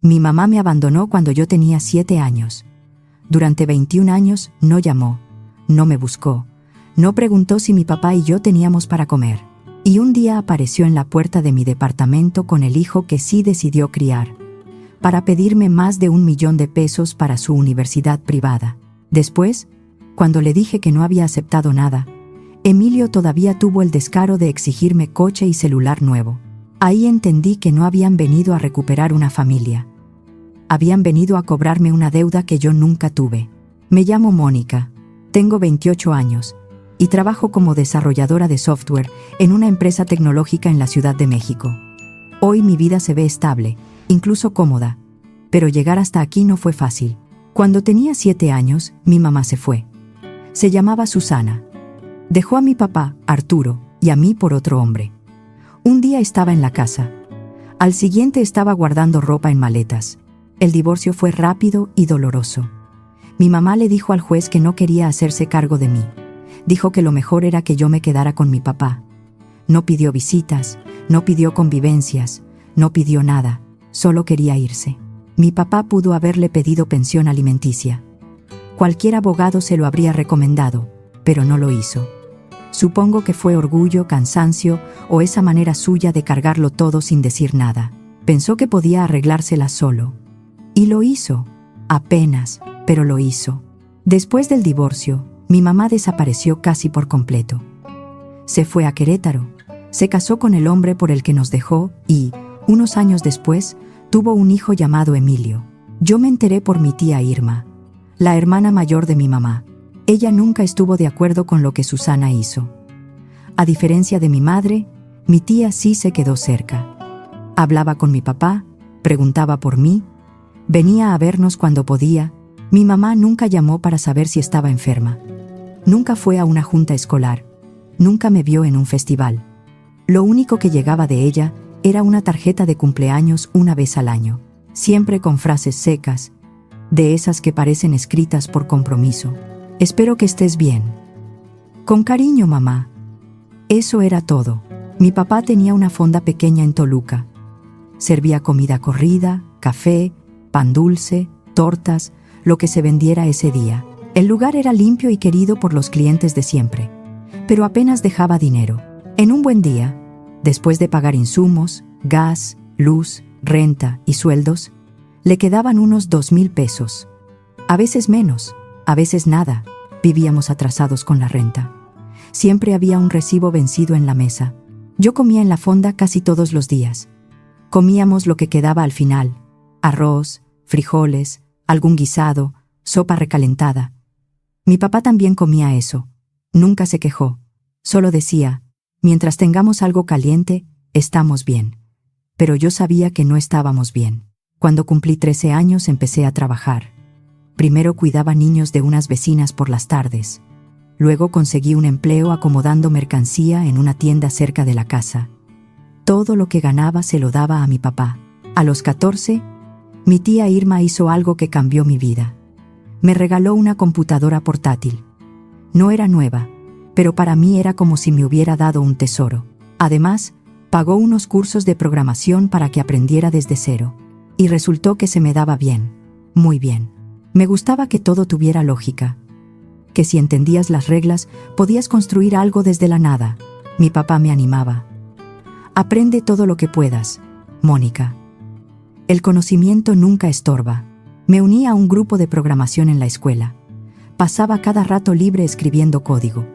Mi mamá me abandonó cuando yo tenía 7 años. Durante 21 años no llamó, no me buscó, no preguntó si mi papá y yo teníamos para comer. Y un día apareció en la puerta de mi departamento con el hijo que sí decidió criar, para pedirme más de 1 millón de pesos para su universidad privada. Después, cuando le dije que no había aceptado nada, Emilio todavía tuvo el descaro de exigirme coche y celular nuevo. Ahí entendí que no habían venido a recuperar una familia. Habían venido a cobrarme una deuda que yo nunca tuve. Me llamo Mónica, tengo 28 años y trabajo como desarrolladora de software en una empresa tecnológica en la Ciudad de México. Hoy mi vida se ve estable, incluso cómoda, pero llegar hasta aquí no fue fácil. Cuando tenía 7 años, mi mamá se fue. Se llamaba Susana. Dejó a mi papá, Arturo, y a mí por otro hombre. Un día estaba en la casa. Al siguiente estaba guardando ropa en maletas. El divorcio fue rápido y doloroso. Mi mamá le dijo al juez que no quería hacerse cargo de mí. Dijo que lo mejor era que yo me quedara con mi papá. No pidió visitas, no pidió convivencias, no pidió nada, solo quería irse. Mi papá pudo haberle pedido pensión alimenticia. Cualquier abogado se lo habría recomendado, pero no lo hizo. Supongo que fue orgullo, cansancio o esa manera suya de cargarlo todo sin decir nada. Pensó que podía arreglársela solo. Y lo hizo. Apenas, pero lo hizo. Después del divorcio, mi mamá desapareció casi por completo. Se fue a Querétaro, se casó con el hombre por el que nos dejó y, unos años después, tuvo un hijo llamado Emilio. Yo me enteré por mi tía Irma, la hermana mayor de mi mamá. Ella nunca estuvo de acuerdo con lo que Susana hizo. A diferencia de mi madre, mi tía sí se quedó cerca. Hablaba con mi papá, preguntaba por mí, venía a vernos cuando podía. Mi mamá nunca llamó para saber si estaba enferma. Nunca fue a una junta escolar. Nunca me vio en un festival. Lo único que llegaba de ella era una tarjeta de cumpleaños una vez al año, siempre con frases secas, de esas que parecen escritas por compromiso. Espero que estés bien. Con cariño, mamá. Eso era todo. Mi papá tenía una fonda pequeña en Toluca. Servía comida corrida, café, pan dulce, tortas, lo que se vendiera ese día. El lugar era limpio y querido por los clientes de siempre, pero apenas dejaba dinero. En un buen día, después de pagar insumos, gas, luz, renta y sueldos, le quedaban unos 2,000 pesos. A veces menos, a veces nada. Vivíamos atrasados con la renta. Siempre había un recibo vencido en la mesa. Yo comía en la fonda casi todos los días. Comíamos lo que quedaba al final: arroz, frijoles, algún guisado, sopa recalentada. Mi papá también comía eso. Nunca se quejó. Solo decía: mientras tengamos algo caliente, estamos bien. Pero yo sabía que no estábamos bien. Cuando cumplí 13 años empecé a trabajar. Primero cuidaba niños de unas vecinas por las tardes. Luego conseguí un empleo acomodando mercancía en una tienda cerca de la casa. Todo lo que ganaba se lo daba a mi papá. A los 14, mi tía Irma hizo algo que cambió mi vida. Me regaló una computadora portátil. No era nueva, pero para mí era como si me hubiera dado un tesoro. Además, pagó unos cursos de programación para que aprendiera desde cero. Y resultó que se me daba bien, muy bien. Me gustaba que todo tuviera lógica, que si entendías las reglas podías construir algo desde la nada. Mi papá me animaba. Aprende todo lo que puedas, Mónica. El conocimiento nunca estorba. Me uní a un grupo de programación en la escuela. Pasaba cada rato libre escribiendo código.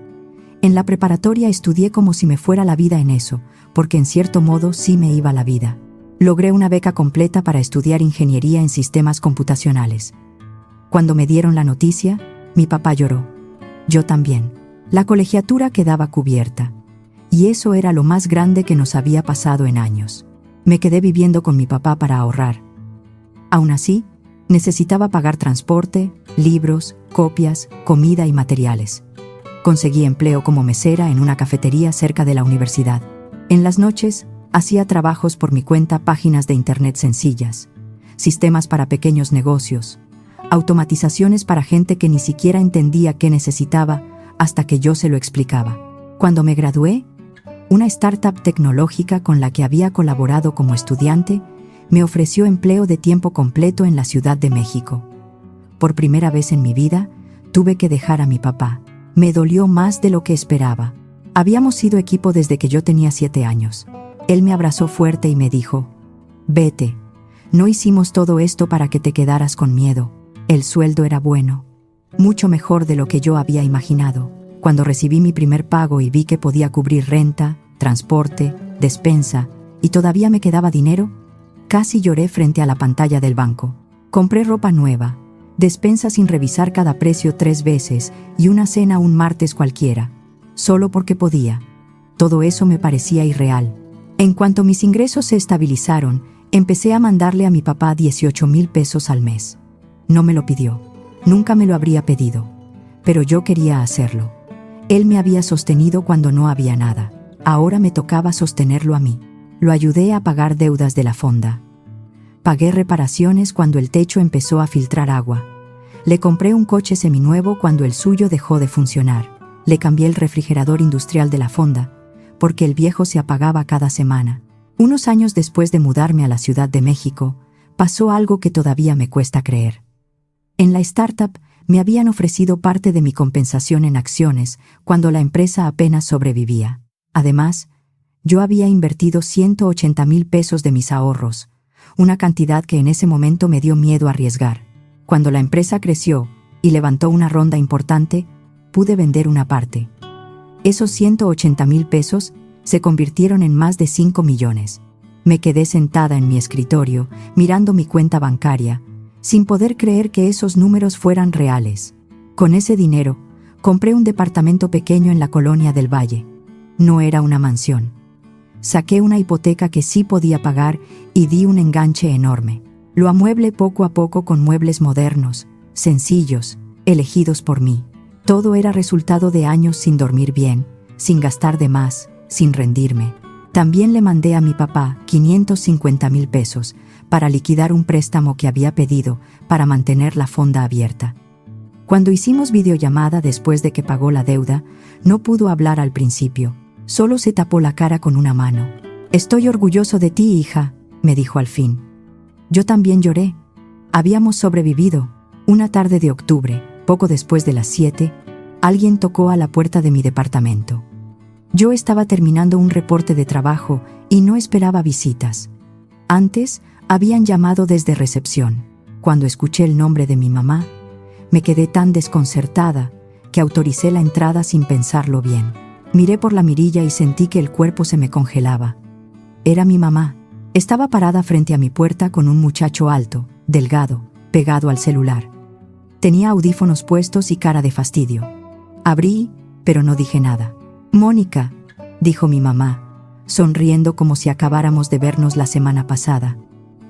En la preparatoria estudié como si me fuera la vida en eso, porque en cierto modo sí me iba la vida. Logré una beca completa para estudiar ingeniería en sistemas computacionales. Cuando me dieron la noticia, mi papá lloró. Yo también. La colegiatura quedaba cubierta. Y eso era lo más grande que nos había pasado en años. Me quedé viviendo con mi papá para ahorrar. Aún así, necesitaba pagar transporte, libros, copias, comida y materiales. Conseguí empleo como mesera en una cafetería cerca de la universidad. En las noches, hacía trabajos por mi cuenta, páginas de internet sencillas, sistemas para pequeños negocios, automatizaciones para gente que ni siquiera entendía qué necesitaba hasta que yo se lo explicaba. Cuando me gradué, una startup tecnológica con la que había colaborado como estudiante Me ofreció empleo de tiempo completo en la Ciudad de México. Por primera vez en mi vida, tuve que dejar a mi papá. Me dolió más de lo que esperaba. Habíamos sido equipo desde que yo tenía 7 años. Él me abrazó fuerte y me dijo: «Vete. No hicimos todo esto para que te quedaras con miedo. El sueldo era bueno. Mucho mejor de lo que yo había imaginado. Cuando recibí mi primer pago y vi que podía cubrir renta, transporte, despensa, y todavía me quedaba dinero, casi lloré frente a la pantalla del banco. Compré ropa nueva, despensa sin revisar cada precio 3 veces y una cena un martes cualquiera, solo porque podía. Todo eso me parecía irreal. En cuanto mis ingresos se estabilizaron, empecé a mandarle a mi papá 18,000 pesos al mes. No me lo pidió. Nunca me lo habría pedido. Pero yo quería hacerlo. Él me había sostenido cuando no había nada. Ahora me tocaba sostenerlo a mí. Lo ayudé a pagar deudas de la fonda. Pagué reparaciones cuando el techo empezó a filtrar agua. Le compré un coche seminuevo cuando el suyo dejó de funcionar. Le cambié el refrigerador industrial de la fonda, porque el viejo se apagaba cada semana. Unos años después de mudarme a la Ciudad de México, pasó algo que todavía me cuesta creer. En la startup me habían ofrecido parte de mi compensación en acciones cuando la empresa apenas sobrevivía. Además, yo había invertido 180,000 pesos de mis ahorros, una cantidad que en ese momento me dio miedo a arriesgar. Cuando la empresa creció y levantó una ronda importante, pude vender una parte. Esos 180,000 pesos se convirtieron en más de 5 millones. Me quedé sentada en mi escritorio, mirando mi cuenta bancaria, sin poder creer que esos números fueran reales. Con ese dinero, compré un departamento pequeño en la colonia del Valle. No era una mansión. Saqué una hipoteca que sí podía pagar y di un enganche enorme. Lo amueblé poco a poco con muebles modernos, sencillos, elegidos por mí. Todo era resultado de años sin dormir bien, sin gastar de más, sin rendirme. También le mandé a mi papá 550,000 pesos para liquidar un préstamo que había pedido para mantener la fonda abierta. Cuando hicimos videollamada después de que pagó la deuda, no pudo hablar al principio. Solo se tapó la cara con una mano. «Estoy orgulloso de ti, hija», me dijo al fin. Yo también lloré. Habíamos sobrevivido. Una tarde de octubre, poco después de las 7, alguien tocó a la puerta de mi departamento. Yo estaba terminando un reporte de trabajo y no esperaba visitas. Antes, habían llamado desde recepción. Cuando escuché el nombre de mi mamá, me quedé tan desconcertada que autoricé la entrada sin pensarlo bien. Miré por la mirilla y sentí que el cuerpo se me congelaba. Era mi mamá. Estaba parada frente a mi puerta con un muchacho alto, delgado, pegado al celular. Tenía audífonos puestos y cara de fastidio. Abrí, pero no dije nada. «Mónica», dijo mi mamá, sonriendo como si acabáramos de vernos la semana pasada.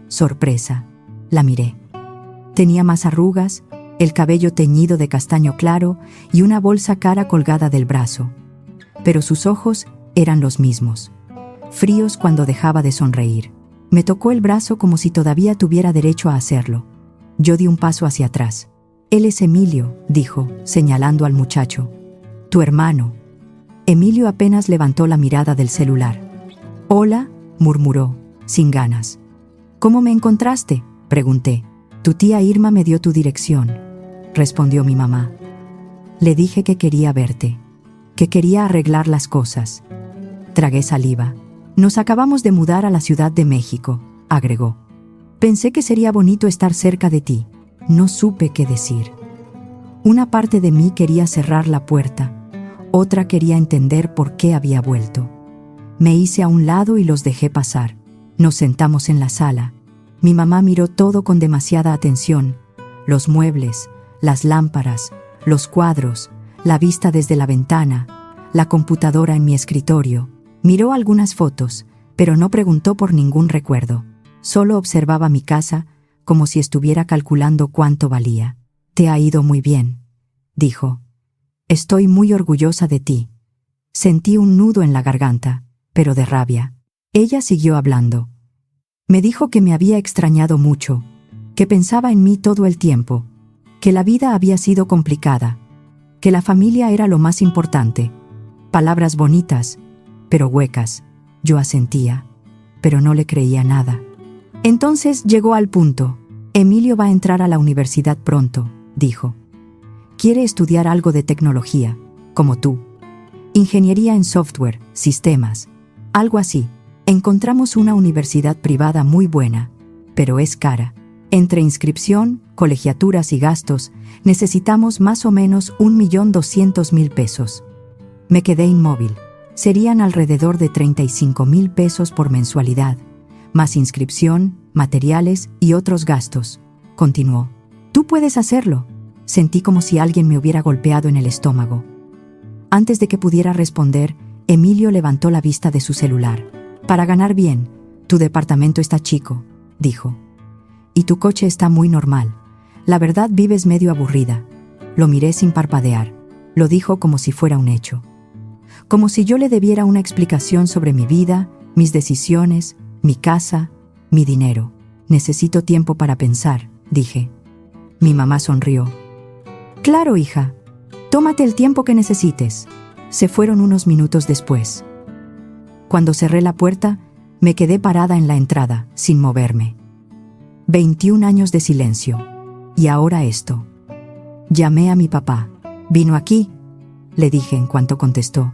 Sorpresa. La miré. Tenía más arrugas, el cabello teñido de castaño claro y una bolsa cara colgada del brazo. Pero sus ojos eran los mismos, fríos cuando dejaba de sonreír. Me tocó el brazo como si todavía tuviera derecho a hacerlo. Yo di un paso hacia atrás. «Él es Emilio», dijo, señalando al muchacho. «Tu hermano». Emilio apenas levantó la mirada del celular. «Hola», murmuró, sin ganas. «¿Cómo me encontraste?», pregunté. «Tu tía Irma me dio tu dirección», respondió mi mamá. «Le dije que quería verte, que quería arreglar las cosas». Tragué saliva. «Nos acabamos de mudar a la Ciudad de México», agregó. «Pensé que sería bonito estar cerca de ti». No supe qué decir. Una parte de mí quería cerrar la puerta, otra quería entender por qué había vuelto. Me hice a un lado y los dejé pasar. Nos sentamos en la sala. Mi mamá miró todo con demasiada atención: los muebles, las lámparas, los cuadros, la vista desde la ventana, la computadora en mi escritorio. Miró algunas fotos, pero no preguntó por ningún recuerdo. Solo observaba mi casa como si estuviera calculando cuánto valía. «Te ha ido muy bien», dijo. «Estoy muy orgullosa de ti». Sentí un nudo en la garganta, pero de rabia. Ella siguió hablando. Me dijo que me había extrañado mucho, que pensaba en mí todo el tiempo, que la vida había sido complicada, que la familia era lo más importante. Palabras bonitas, pero huecas. Yo asentía, pero no le creía nada. Entonces llegó al punto. Emilio va a entrar a la universidad pronto, dijo. Quiere estudiar algo de tecnología, como tú. Ingeniería en software, sistemas, algo así. Encontramos una universidad privada muy buena, pero es cara. Entre inscripción, colegiaturas y gastos, necesitamos más o menos 1.200.000 pesos. Me quedé inmóvil. Serían alrededor de 35.000 pesos por mensualidad, más inscripción, materiales y otros gastos. Continuó. Tú puedes hacerlo. Sentí como si alguien me hubiera golpeado en el estómago. Antes de que pudiera responder, Emilio levantó la vista de su celular. Para ganar bien, tu departamento está chico, dijo. Y tu coche está muy normal. La verdad vives medio aburrida. Lo miré sin parpadear. Lo dijo como si fuera un hecho. Como si yo le debiera una explicación sobre mi vida, mis decisiones, mi casa, mi dinero. Necesito tiempo para pensar, dije. Mi mamá sonrió. Claro, hija. Tómate el tiempo que necesites. Se fueron unos minutos después. Cuando cerré la puerta, me quedé parada en la entrada, sin moverme. 21 años de silencio. Y ahora esto. Llamé a mi papá. ¿Vino aquí?, le dije en cuanto contestó.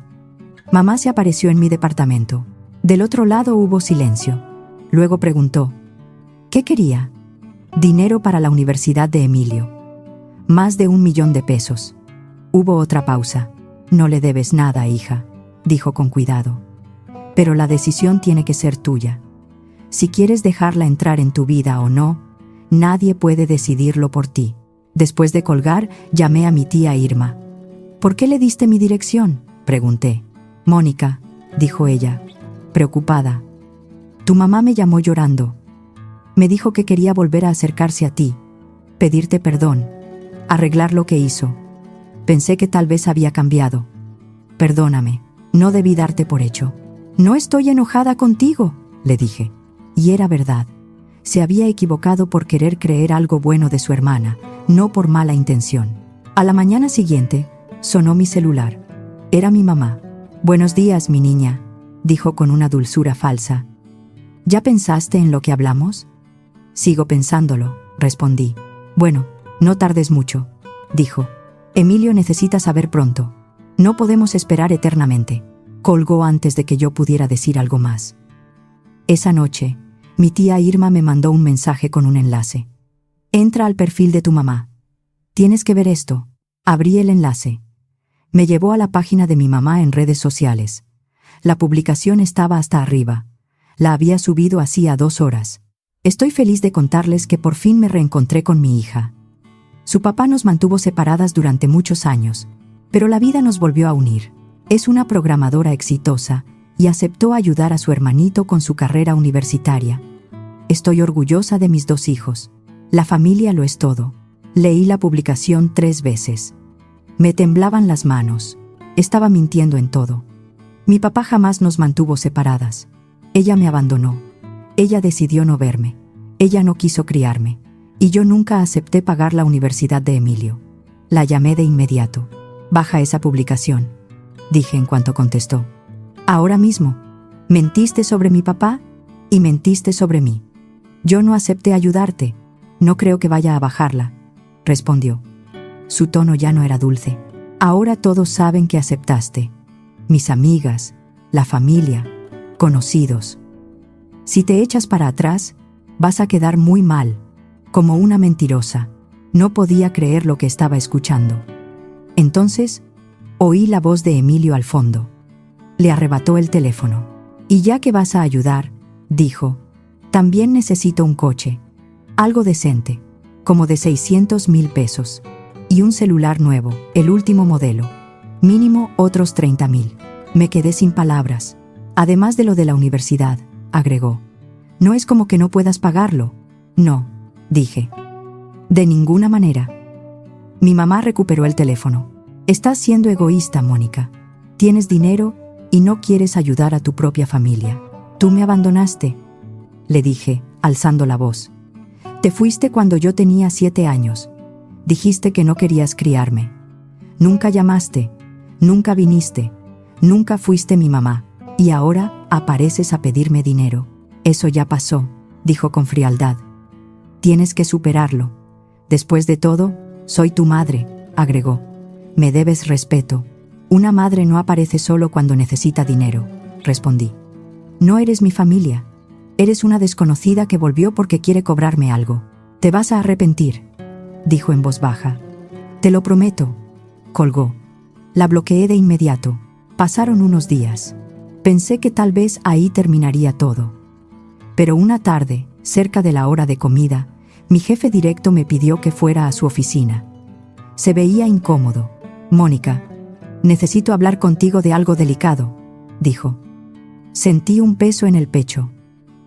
Mamá se apareció en mi departamento. Del otro lado hubo silencio. Luego preguntó, ¿qué quería? Dinero para la universidad de Emilio. Más de 1 millón de pesos. Hubo otra pausa. No le debes nada, hija, dijo con cuidado. Pero la decisión tiene que ser tuya. Si quieres dejarla entrar en tu vida o no, nadie puede decidirlo por ti. Después de colgar, llamé a mi tía Irma. ¿Por qué le diste mi dirección?, pregunté. Mónica, dijo ella, preocupada. Tu mamá me llamó llorando. Me dijo que quería volver a acercarse a ti, pedirte perdón, arreglar lo que hizo. Pensé que tal vez había cambiado. Perdóname, no debí darte por hecho. No estoy enojada contigo, le dije. Y era verdad. Se había equivocado por querer creer algo bueno de su hermana, no por mala intención. A la mañana siguiente, sonó mi celular. Era mi mamá. Buenos días, mi niña, dijo con una dulzura falsa. ¿Ya pensaste en lo que hablamos? Sigo pensándolo, respondí. Bueno, no tardes mucho, dijo. Emilio necesita saber pronto. No podemos esperar eternamente. Colgó antes de que yo pudiera decir algo más. Esa noche, mi tía Irma me mandó un mensaje con un enlace. Entra al perfil de tu mamá. Tienes que ver esto. Abrí el enlace. Me llevó a la página de mi mamá en redes sociales. La publicación estaba hasta arriba. La había subido hacía 2 horas. Estoy feliz de contarles que por fin me reencontré con mi hija. Su papá nos mantuvo separadas durante muchos años, pero la vida nos volvió a unir. Es una programadora exitosa y aceptó ayudar a su hermanito con su carrera universitaria. Estoy orgullosa de mis 2 hijos. La familia lo es todo. Leí la publicación 3 veces. Me temblaban las manos. Estaba mintiendo en todo. Mi papá jamás nos mantuvo separadas. Ella me abandonó. Ella decidió no verme. Ella no quiso criarme. Y yo nunca acepté pagar la universidad de Emilio. La llamé de inmediato. Baja esa publicación, dije en cuanto contestó. Ahora mismo. Mentiste sobre mi papá y mentiste sobre mí. Yo no acepté ayudarte. No creo que vaya a bajarla, respondió. Su tono ya no era dulce. Ahora todos saben que aceptaste. Mis amigas, la familia, conocidos. Si te echas para atrás, vas a quedar muy mal, como una mentirosa. No podía creer lo que estaba escuchando. Entonces, oí la voz de Emilio al fondo. Le arrebató el teléfono. Y ya que vas a ayudar, dijo, también necesito un coche. Algo decente, como de 600.000 pesos. Y un celular nuevo, el último modelo. Mínimo otros 30.000. Me quedé sin palabras. Además de lo de la universidad, agregó. No es como que no puedas pagarlo. No, dije. De ninguna manera. Mi mamá recuperó el teléfono. Estás siendo egoísta, Mónica. Tienes dinero y no quieres ayudar a tu propia familia. Tú me abandonaste, le dije, alzando la voz. Te fuiste cuando yo tenía 7 años. Dijiste que no querías criarme. Nunca llamaste, nunca viniste, nunca fuiste mi mamá, y ahora apareces a pedirme dinero. Eso ya pasó, dijo con frialdad. Tienes que superarlo. Después de todo, soy tu madre, agregó. Me debes respeto. Una madre no aparece solo cuando necesita dinero, respondí. No eres mi familia. Eres una desconocida que volvió porque quiere cobrarme algo. Te vas a arrepentir, dijo en voz baja. Te lo prometo, colgó. La bloqueé de inmediato. Pasaron unos días. Pensé que tal vez ahí terminaría todo. Pero una tarde, cerca de la hora de comida, mi jefe directo me pidió que fuera a su oficina. Se veía incómodo. Mónica, necesito hablar contigo de algo delicado, dijo. Sentí un peso en el pecho.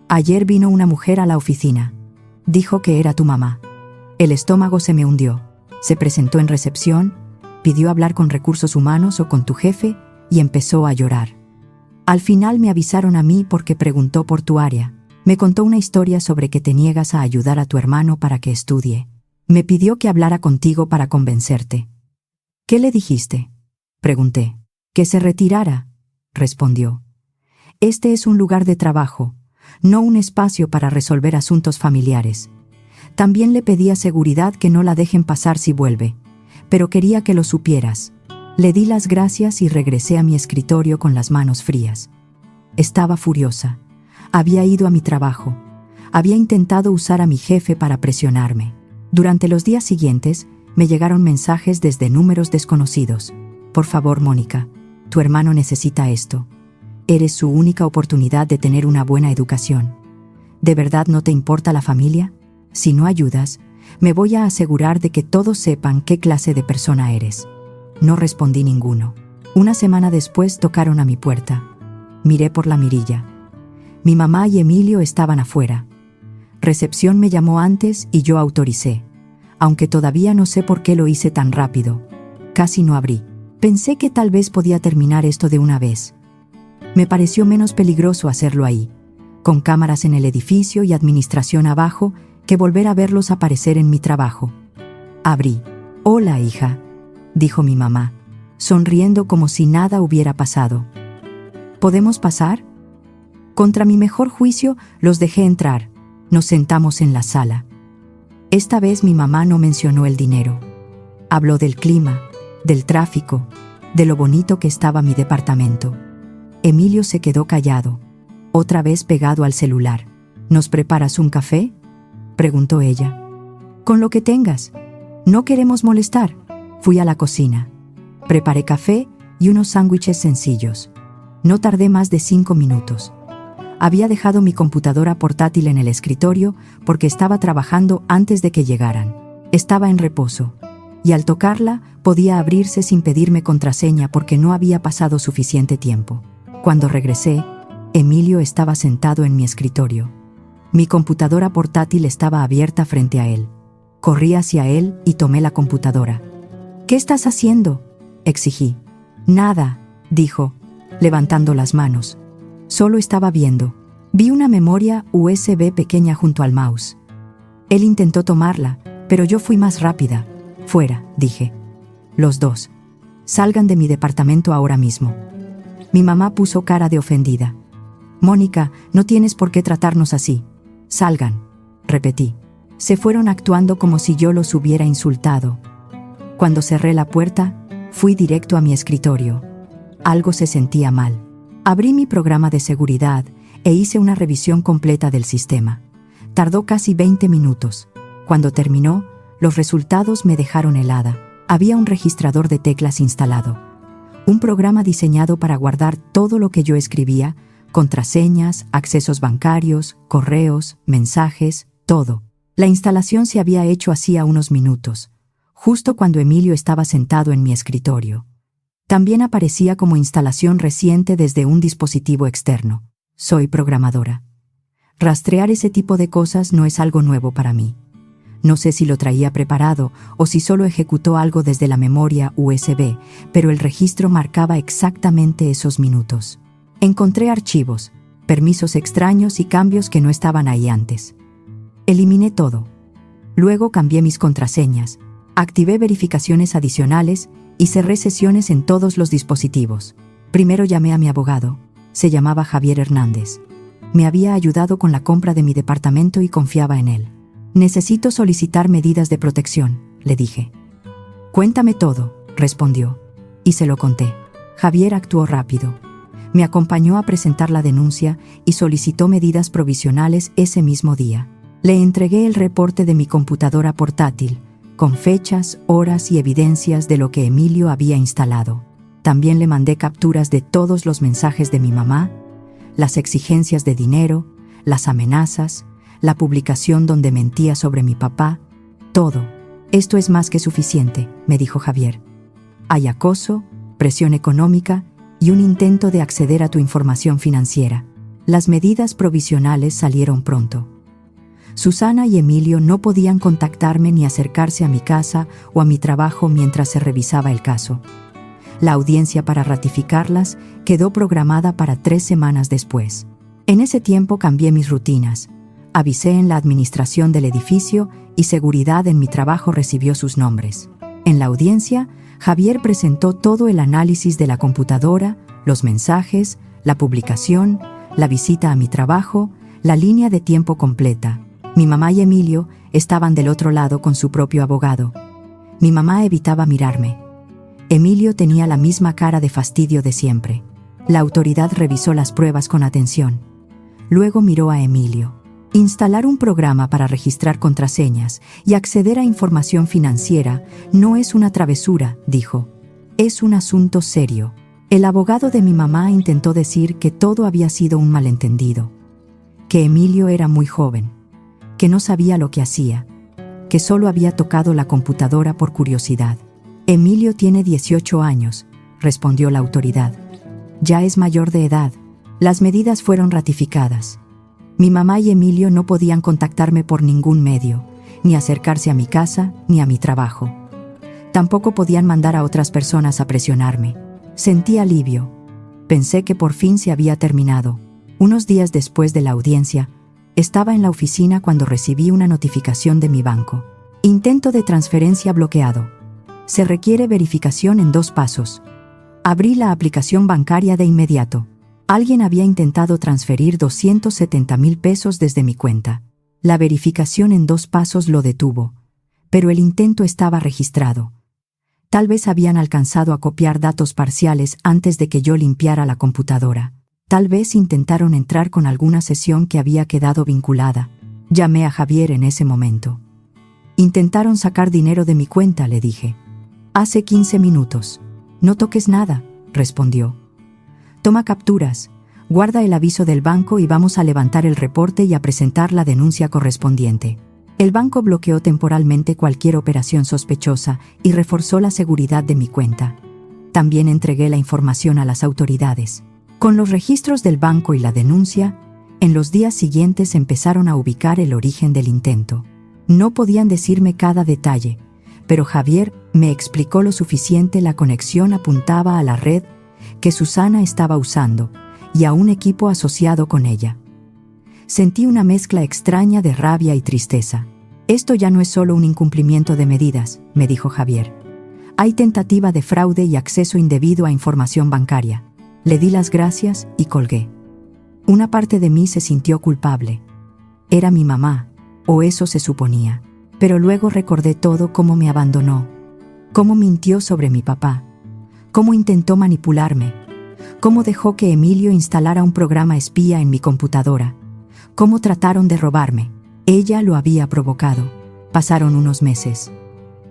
Ayer vino una mujer a la oficina. Dijo que era tu mamá. El estómago se me hundió. Se presentó en recepción, pidió hablar con recursos humanos o con tu jefe y empezó a llorar. Al final me avisaron a mí porque preguntó por tu área. Me contó una historia sobre que te niegas a ayudar a tu hermano para que estudie. Me pidió que hablara contigo para convencerte. ¿Qué le dijiste?, pregunté. Que se retirara, respondió. Este es un lugar de trabajo, no un espacio para resolver asuntos familiares. También le pedía seguridad que no la dejen pasar si vuelve, pero quería que lo supieras. Le di las gracias y regresé a mi escritorio con las manos frías. Estaba furiosa. Había ido a mi trabajo. Había intentado usar a mi jefe para presionarme. Durante los días siguientes, me llegaron mensajes desde números desconocidos. Por favor, Mónica, tu hermano necesita esto. Eres su única oportunidad de tener una buena educación. ¿De verdad no te importa la familia? Si no ayudas, me voy a asegurar de que todos sepan qué clase de persona eres. No respondí ninguno. Una semana después tocaron a mi puerta. Miré por la mirilla. Mi mamá y Emilio estaban afuera. Recepción me llamó antes y yo autoricé, aunque todavía no sé por qué lo hice tan rápido. Casi no abrí. Pensé que tal vez podía terminar esto de una vez. Me pareció menos peligroso hacerlo ahí, con cámaras en el edificio y administración abajo, que volver a verlos aparecer en mi trabajo. Abrí. Hola, hija, dijo mi mamá, sonriendo como si nada hubiera pasado. ¿Podemos pasar? Contra mi mejor juicio, los dejé entrar. Nos sentamos en la sala. Esta vez mi mamá no mencionó el dinero. Habló del clima, del tráfico, de lo bonito que estaba mi departamento. Emilio se quedó callado, otra vez pegado al celular. ¿Nos preparas un café?, preguntó ella. Con lo que tengas. No queremos molestar. Fui a la cocina. Preparé café y unos sándwiches sencillos. No tardé más de 5 minutos. Había dejado mi computadora portátil en el escritorio porque estaba trabajando antes de que llegaran. Estaba en reposo, y al tocarla podía abrirse sin pedirme contraseña porque no había pasado suficiente tiempo. Cuando regresé, Emilio estaba sentado en mi escritorio. Mi computadora portátil estaba abierta frente a él. Corrí hacia él y tomé la computadora. ¿Qué estás haciendo?, exigí. Nada, dijo, levantando las manos. Solo estaba viendo. Vi una memoria USB pequeña junto al mouse. Él intentó tomarla, pero yo fui más rápida. Fuera, dije. Los dos. Salgan de mi departamento ahora mismo. Mi mamá puso cara de ofendida. Mónica, no tienes por qué tratarnos así. Salgan, repetí. Se fueron actuando como si yo los hubiera insultado. Cuando cerré la puerta, fui directo a mi escritorio. Algo se sentía mal. Abrí mi programa de seguridad e hice una revisión completa del sistema. Tardó casi 20 minutos. Cuando terminó, los resultados me dejaron helada. Había un registrador de teclas instalado. Un programa diseñado para guardar todo lo que yo escribía, contraseñas, accesos bancarios, correos, mensajes, todo. La instalación se había hecho hacía unos minutos, justo cuando Emilio estaba sentado en mi escritorio. También aparecía como instalación reciente desde un dispositivo externo. Soy programadora. Rastrear ese tipo de cosas no es algo nuevo para mí. No sé si lo traía preparado o si solo ejecutó algo desde la memoria USB, pero el registro marcaba exactamente esos minutos. Encontré archivos, permisos extraños y cambios que no estaban ahí antes. Eliminé todo. Luego cambié mis contraseñas, activé verificaciones adicionales y cerré sesiones en todos los dispositivos. Primero llamé a mi abogado. Se llamaba Javier Hernández. Me había ayudado con la compra de mi departamento y confiaba en él. Necesito solicitar medidas de protección, le dije. Cuéntame todo, respondió. Y se lo conté. Javier actuó rápido. Me acompañó a presentar la denuncia y solicitó medidas provisionales ese mismo día. Le entregué el reporte de mi computadora portátil, con fechas, horas y evidencias de lo que Emilio había instalado. También le mandé capturas de todos los mensajes de mi mamá, las exigencias de dinero, las amenazas, la publicación donde mentía sobre mi papá, todo. Esto es más que suficiente, me dijo Javier. Hay acoso, presión económica y un intento de acceder a tu información financiera. Las medidas provisionales salieron pronto. Susana y Emilio no podían contactarme ni acercarse a mi casa o a mi trabajo mientras se revisaba el caso. La audiencia para ratificarlas quedó programada para 3 semanas después. En ese tiempo cambié mis rutinas. Avisé en la administración del edificio y seguridad en mi trabajo recibió sus nombres. En la audiencia, Javier presentó todo el análisis de la computadora, los mensajes, la publicación, la visita a mi trabajo, la línea de tiempo completa. Mi mamá y Emilio estaban del otro lado con su propio abogado. Mi mamá evitaba mirarme. Emilio tenía la misma cara de fastidio de siempre. La autoridad revisó las pruebas con atención. Luego miró a Emilio. Instalar un programa para registrar contraseñas y acceder a información financiera no es una travesura, dijo. Es un asunto serio. El abogado de mi mamá intentó decir que todo había sido un malentendido, que Emilio era muy joven, que no sabía lo que hacía, que solo había tocado la computadora por curiosidad. Emilio tiene 18 años, respondió la autoridad. Ya es mayor de edad. Las medidas fueron ratificadas. Mi mamá y Emilio no podían contactarme por ningún medio, ni acercarse a mi casa ni a mi trabajo. Tampoco podían mandar a otras personas a presionarme. Sentí alivio. Pensé que por fin se había terminado. Unos días después de la audiencia, estaba en la oficina cuando recibí una notificación de mi banco. Intento de transferencia bloqueado. Se requiere verificación en 2 pasos. Abrí la aplicación bancaria de inmediato. Alguien había intentado transferir 270,000 pesos desde mi cuenta. La verificación en 2 pasos lo detuvo, pero el intento estaba registrado. Tal vez habían alcanzado a copiar datos parciales antes de que yo limpiara la computadora. Tal vez intentaron entrar con alguna sesión que había quedado vinculada. Llamé a Javier en ese momento. Intentaron sacar dinero de mi cuenta, le dije. Hace 15 minutos. No toques nada, respondió. Toma capturas, guarda el aviso del banco y vamos a levantar el reporte y a presentar la denuncia correspondiente. El banco bloqueó temporalmente cualquier operación sospechosa y reforzó la seguridad de mi cuenta. También entregué la información a las autoridades. Con los registros del banco y la denuncia, en los días siguientes empezaron a ubicar el origen del intento. No podían decirme cada detalle, pero Javier me explicó lo suficiente. La conexión apuntaba a la red que Susana estaba usando y a un equipo asociado con ella. Sentí una mezcla extraña de rabia y tristeza. Esto ya no es solo un incumplimiento de medidas, me dijo Javier. Hay tentativa de fraude y acceso indebido a información bancaria. Le di las gracias y colgué. Una parte de mí se sintió culpable. Era mi mamá, o eso se suponía. Pero luego recordé todo: cómo me abandonó, cómo mintió sobre mi papá, cómo intentó manipularme, cómo dejó que Emilio instalara un programa espía en mi computadora, cómo trataron de robarme. Ella lo había provocado. Pasaron unos meses.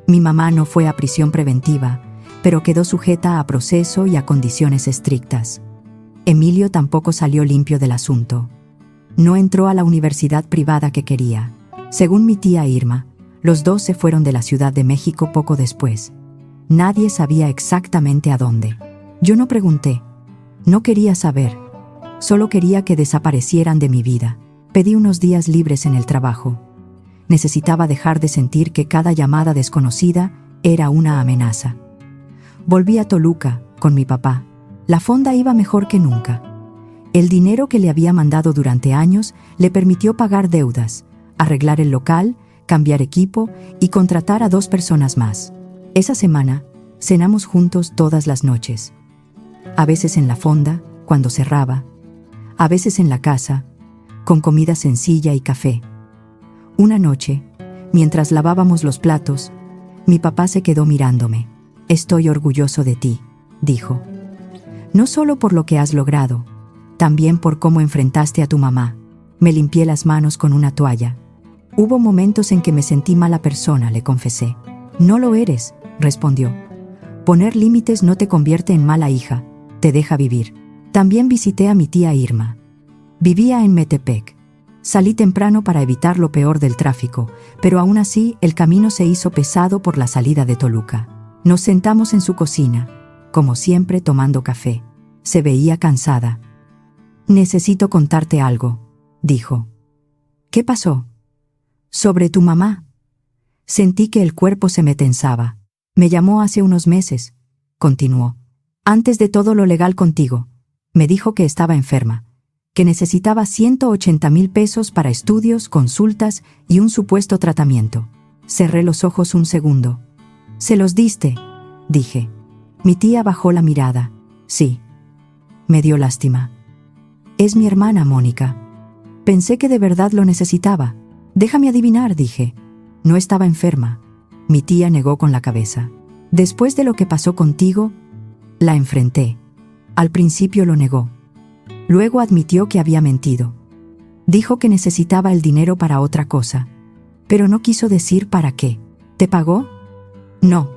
Mi mamá no fue a prisión preventiva, pero quedó sujeta a proceso y a condiciones estrictas. Emilio tampoco salió limpio del asunto. No entró a la universidad privada que quería. Según mi tía Irma, los 2 se fueron de la Ciudad de México poco después. Nadie sabía exactamente a dónde. Yo no pregunté. No quería saber. Solo quería que desaparecieran de mi vida. Pedí unos días libres en el trabajo. Necesitaba dejar de sentir que cada llamada desconocida era una amenaza. Volví a Toluca con mi papá. La fonda iba mejor que nunca. El dinero que le había mandado durante años le permitió pagar deudas, arreglar el local, cambiar equipo y contratar a 2 personas más. Esa semana, cenamos juntos todas las noches. A veces en la fonda, cuando cerraba. A veces en la casa, con comida sencilla y café. Una noche, mientras lavábamos los platos, mi papá se quedó mirándome. «Estoy orgulloso de ti», dijo. «No solo por lo que has logrado, también por cómo enfrentaste a tu mamá». Me limpié las manos con una toalla. «Hubo momentos en que me sentí mala persona», le confesé. «No lo eres», respondió. «Poner límites no te convierte en mala hija, te deja vivir». También visité a mi tía Irma. Vivía en Metepec. Salí temprano para evitar lo peor del tráfico, pero aún así el camino se hizo pesado por la salida de Toluca. Nos sentamos en su cocina, como siempre tomando café. Se veía cansada. «Necesito contarte algo», dijo. «¿Qué pasó?» «Sobre tu mamá». Sentí que el cuerpo se me tensaba. «Me llamó hace unos meses», continuó. «Antes de todo lo legal contigo. Me dijo que estaba enferma, que necesitaba 180,000 pesos para estudios, consultas y un supuesto tratamiento». Cerré los ojos un segundo. «¿Se los diste?», dije. Mi tía bajó la mirada. «Sí». Me dio lástima. «Es mi hermana, Mónica». Pensé que de verdad lo necesitaba. «Déjame adivinar», dije. «No estaba enferma». Mi tía negó con la cabeza. «Después de lo que pasó contigo», la enfrenté. Al principio lo negó. Luego admitió que había mentido. Dijo que necesitaba el dinero para otra cosa, pero no quiso decir para qué. «¿Te pagó?» «No».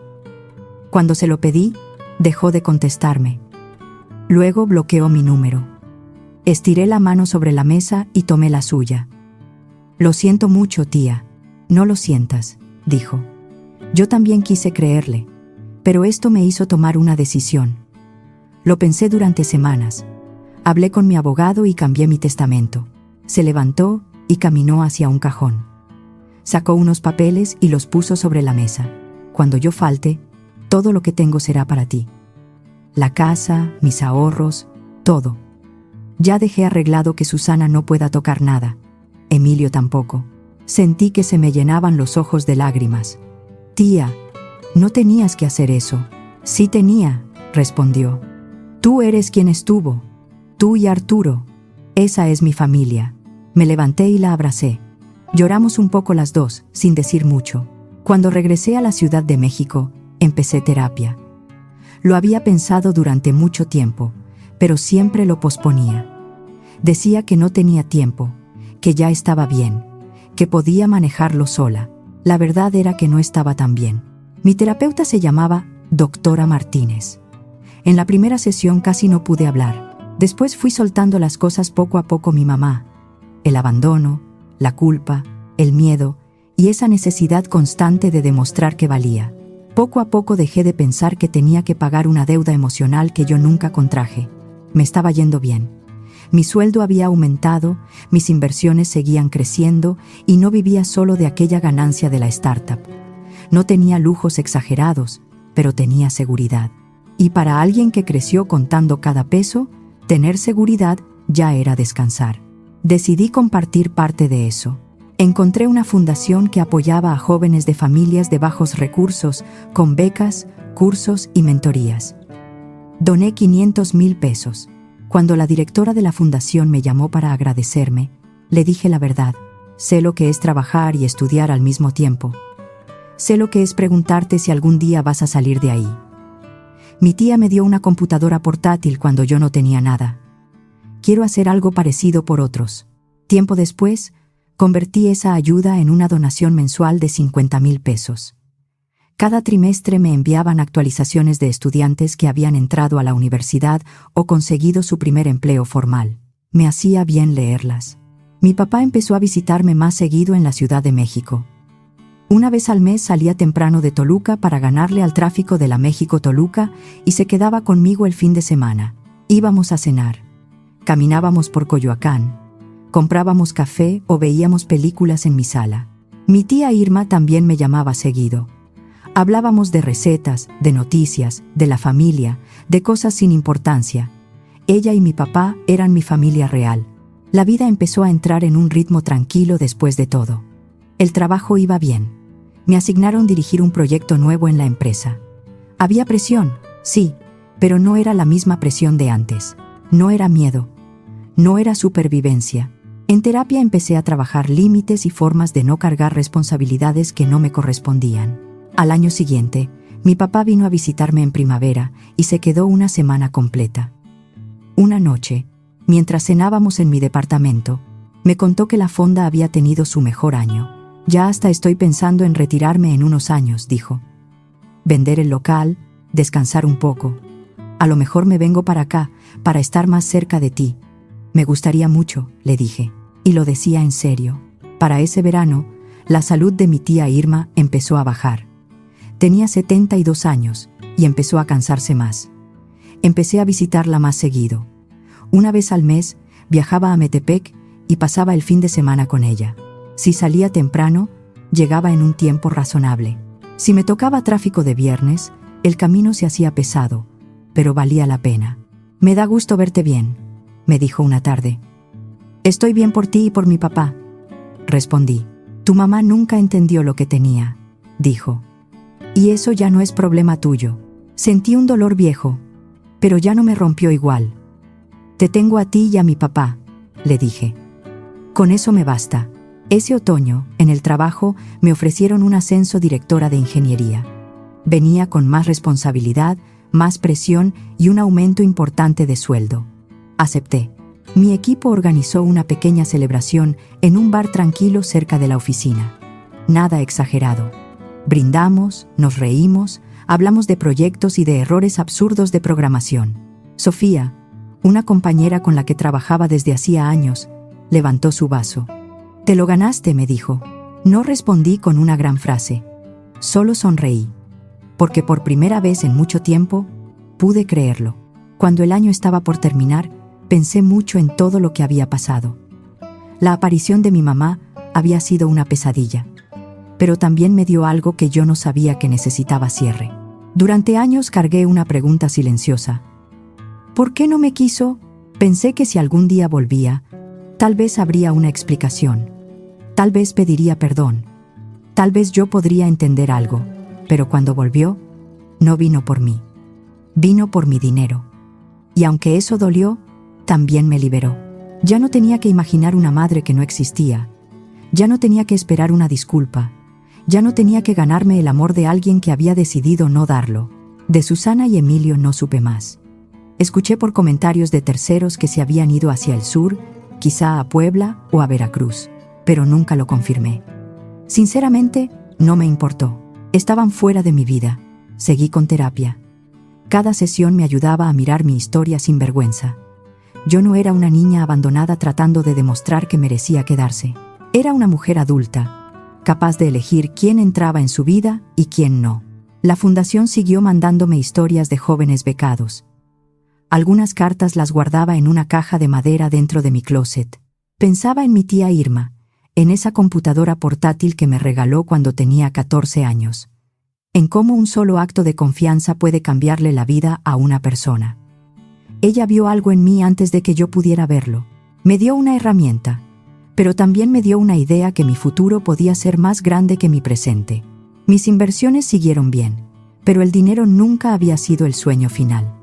Cuando se lo pedí, dejó de contestarme. Luego bloqueó mi número. Estiré la mano sobre la mesa y tomé la suya. «Lo siento mucho, tía». «No lo sientas», dijo. Yo también quise creerle, pero esto me hizo tomar una decisión. Lo pensé durante semanas. Hablé con mi abogado y cambié mi testamento. Se levantó y caminó hacia un cajón. Sacó unos papeles y los puso sobre la mesa. «Cuando yo falte, todo lo que tengo será para ti. La casa, mis ahorros, todo. Ya dejé arreglado que Susana no pueda tocar nada. Emilio tampoco». Sentí que se me llenaban los ojos de lágrimas. «Tía, no tenías que hacer eso». «Sí tenía», respondió. «Tú eres quien estuvo. Tú y Arturo. Esa es mi familia». Me levanté y la abracé. Lloramos un poco las dos, sin decir mucho. Cuando regresé a la Ciudad de México, empecé terapia. Lo había pensado durante mucho tiempo, pero siempre lo posponía. Decía que no tenía tiempo, que ya estaba bien, que podía manejarlo sola. La verdad era que no estaba tan bien. Mi terapeuta se llamaba Doctora Martínez. En la primera sesión casi no pude hablar. Después fui soltando las cosas poco a poco. Mi mamá, el abandono, la culpa, el miedo y esa necesidad constante de demostrar que valía. Poco a poco dejé de pensar que tenía que pagar una deuda emocional que yo nunca contraje. Me estaba yendo bien. Mi sueldo había aumentado, mis inversiones seguían creciendo y no vivía solo de aquella ganancia de la startup. No tenía lujos exagerados, pero tenía seguridad. Y para alguien que creció contando cada peso, tener seguridad ya era descansar. Decidí compartir parte de eso. Encontré una fundación que apoyaba a jóvenes de familias de bajos recursos con becas, cursos y mentorías. Doné 500,000 pesos. Cuando la directora de la fundación me llamó para agradecerme, le dije la verdad. Sé lo que es trabajar y estudiar al mismo tiempo. Sé lo que es preguntarte si algún día vas a salir de ahí. Mi tía me dio una computadora portátil cuando yo no tenía nada. Quiero hacer algo parecido por otros. Tiempo después, convertí esa ayuda en una donación mensual de 50,000 pesos. Cada trimestre me enviaban actualizaciones de estudiantes que habían entrado a la universidad o conseguido su primer empleo formal. Me hacía bien leerlas. Mi papá empezó a visitarme más seguido en la Ciudad de México. Una vez al mes salía temprano de Toluca para ganarle al tráfico de la México-Toluca y se quedaba conmigo el fin de semana. Íbamos a cenar. Caminábamos por Coyoacán. Comprábamos café o veíamos películas en mi sala. Mi tía Irma también me llamaba seguido. Hablábamos de recetas, de noticias, de la familia, de cosas sin importancia. Ella y mi papá eran mi familia real. La vida empezó a entrar en un ritmo tranquilo después de todo. El trabajo iba bien. Me asignaron dirigir un proyecto nuevo en la empresa. Había presión, sí, pero no era la misma presión de antes. No era miedo. No era supervivencia. En terapia empecé a trabajar límites y formas de no cargar responsabilidades que no me correspondían. Al año siguiente, mi papá vino a visitarme en primavera y se quedó una semana completa. Una noche, mientras cenábamos en mi departamento, me contó que la fonda había tenido su mejor año. Ya hasta estoy pensando en retirarme en unos años, dijo. Vender el local, descansar un poco. A lo mejor me vengo para acá, para estar más cerca de ti. Me gustaría mucho, le dije, y lo decía en serio. Para ese verano, la salud de mi tía Irma empezó a bajar. Tenía 72 años y empezó a cansarse más. Empecé a visitarla más seguido. Una vez al mes, viajaba a Metepec y pasaba el fin de semana con ella. Si salía temprano, llegaba en un tiempo razonable. Si me tocaba tráfico de viernes, el camino se hacía pesado, pero valía la pena. Me da gusto verte bien, me dijo una tarde. Estoy bien por ti y por mi papá, respondí. Tu mamá nunca entendió lo que tenía, dijo. Y eso ya no es problema tuyo. Sentí un dolor viejo, pero ya no me rompió igual. Te tengo a ti y a mi papá, le dije. Con eso me basta. Ese otoño, en el trabajo, me ofrecieron un ascenso directora de ingeniería. Venía con más responsabilidad, más presión y un aumento importante de sueldo. Acepté. Mi equipo organizó una pequeña celebración en un bar tranquilo cerca de la oficina. Nada exagerado. Brindamos, nos reímos, hablamos de proyectos y de errores absurdos de programación. Sofía, una compañera con la que trabajaba desde hacía años, levantó su vaso. «Te lo ganaste», me dijo. No respondí con una gran frase. Solo sonreí. Porque por primera vez en mucho tiempo, pude creerlo. Cuando el año estaba por terminar, pensé mucho en todo lo que había pasado. La aparición de mi mamá había sido una pesadilla. Pero también me dio algo que yo no sabía que necesitaba cierre. Durante años cargué una pregunta silenciosa. ¿Por qué no me quiso? Pensé que si algún día volvía, tal vez habría una explicación. Tal vez pediría perdón. Tal vez yo podría entender algo. Pero cuando volvió, no vino por mí. Vino por mi dinero. Y aunque eso dolió, también me liberó. Ya no tenía que imaginar una madre que no existía. Ya no tenía que esperar una disculpa. Ya no tenía que ganarme el amor de alguien que había decidido no darlo. De Susana y Emilio no supe más. Escuché por comentarios de terceros que se habían ido hacia el sur, quizá a Puebla o a Veracruz, pero nunca lo confirmé. Sinceramente, no me importó. Estaban fuera de mi vida. Seguí con terapia. Cada sesión me ayudaba a mirar mi historia sin vergüenza. Yo no era una niña abandonada tratando de demostrar que merecía quedarse. Era una mujer adulta, capaz de elegir quién entraba en su vida y quién no. La fundación siguió mandándome historias de jóvenes becados. Algunas cartas las guardaba en una caja de madera dentro de mi closet. Pensaba en mi tía Irma, en esa computadora portátil que me regaló cuando tenía 14 años. En cómo un solo acto de confianza puede cambiarle la vida a una persona. Ella vio algo en mí antes de que yo pudiera verlo. Me dio una herramienta, pero también me dio una idea que mi futuro podía ser más grande que mi presente. Mis inversiones siguieron bien, pero el dinero nunca había sido el sueño final.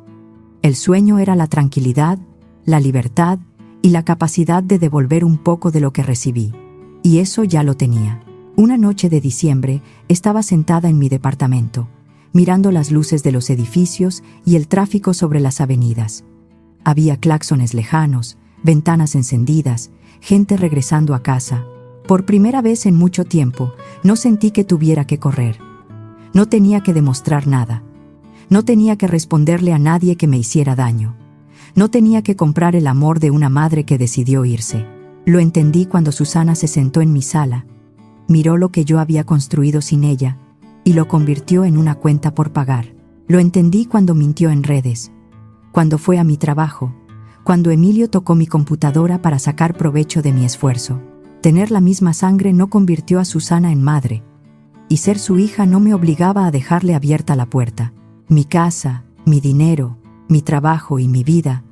El sueño era la tranquilidad, la libertad y la capacidad de devolver un poco de lo que recibí. Y eso ya lo tenía. Una noche de diciembre estaba sentada en mi departamento, mirando las luces de los edificios y el tráfico sobre las avenidas. Había claxones lejanos, ventanas encendidas, gente regresando a casa. Por primera vez en mucho tiempo, no sentí que tuviera que correr. No tenía que demostrar nada. No tenía que responderle a nadie que me hiciera daño. No tenía que comprar el amor de una madre que decidió irse. Lo entendí cuando Susana se sentó en mi sala, miró lo que yo había construido sin ella y lo convirtió en una cuenta por pagar. Lo entendí cuando mintió en redes, cuando fue a mi trabajo, cuando Emilio tocó mi computadora para sacar provecho de mi esfuerzo. Tener la misma sangre no convirtió a Susana en madre, y ser su hija no me obligaba a dejarle abierta la puerta. Mi casa, mi dinero, mi trabajo y mi vida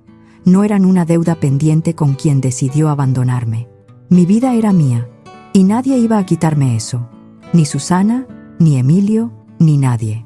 no eran una deuda pendiente con quien decidió abandonarme. Mi vida era mía, y nadie iba a quitarme eso. Ni Susana, ni Emilio, ni nadie.